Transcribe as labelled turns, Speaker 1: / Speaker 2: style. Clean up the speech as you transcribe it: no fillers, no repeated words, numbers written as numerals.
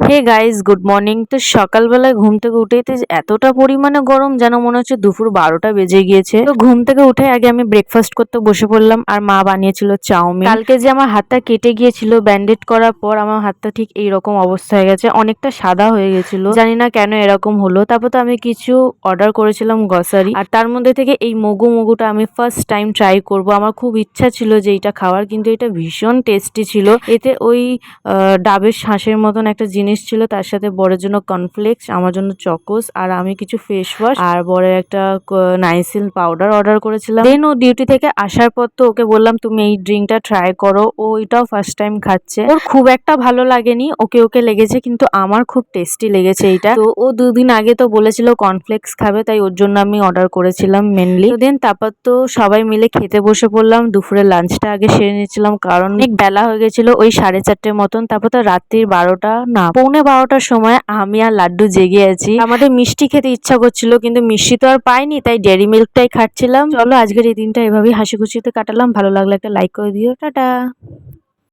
Speaker 1: Hey guys, good morning. তো সকালবেলায় ঘুম থেকে উঠেই তো এতটা পরিমাণে গরম যেন মনে হচ্ছে দুপুর 12টা বেজে গিয়েছে। তো ঘুম থেকে উঠে আগে আমি ব্রেকফাস্ট করতে বসে পড়লাম, আর মা বানিয়েছিল চাউমিন। কালকে যে আমার হাতটা কেটে গিয়েছিল ব্যান্ডেড করার পর, আমার হাতটা ঠিক এইরকম অবস্থা হয়ে গেছে, অনেকটা সাদা হয়ে গেছিল। জানি না কেন এরকম হলো। তারপর তো আমি কিছু অর্ডার করেছিলাম গ্রসারি, আর তার মধ্যে থেকে এই মগুটা আমি ফার্স্ট টাইম ট্রাই করব। আমার খুব ইচ্ছা ছিল যে এটা খাওয়ার, কিন্তু এটা ভীষণ টেস্টি ছিল। এতে ওই ডাবের শাঁসের মতন একটা জিনিস ছিল, তার সাথে বরের জন্য কর্নফ্লেক্স, আমার জন্য চকোস, আর আমি কিছু ফেস ওয়াশ আর বরের একটা নাইসিল পাউডার অর্ডার করেছিলাম। দেন ও ডিউটি থেকে আসার পর তো ওকে বললাম তুমি এই ড্রিঙ্কটা ট্রাই করো। ও এটাও ফার্স্ট টাইম খাচ্ছে, ওর খুব একটা ভালো লাগেনি, ওকে ওকে লেগেছে, কিন্তু আমার খুব টেস্টি লেগেছে এইটা। তো ও দুদিন আগে তো বলেছিল কর্নফ্লেক্স খাবে, তাই ওর জন্য আমি অর্ডার করেছিলাম মেনলি। তো দেন তারপর তো সবাই মিলে খেতে বসে পড়লাম। দুপুরে লাঞ্চটা আগে সেরে নিয়েছিলাম, কারণ অনেক বেলা হয়ে গেছিল, ওই 4:30-এর মতন। তারপর তো রাত্রির 12টা না, পৌনে 12টার সময় আমি আর লাড্ডু জেগে আছি। আমাদের মিষ্টি খেতে ইচ্ছা করছিল, কিন্তু মিষ্টি তো আর পাইনি, তাই ডেয়ারি মিল্কটাই খাচ্ছিলাম। চলো আজকের এই দিনটা এভাবেই হাসি খুশিতে কাটালাম। ভালো লাগলে একটা লাইক করে দিও। টাটা।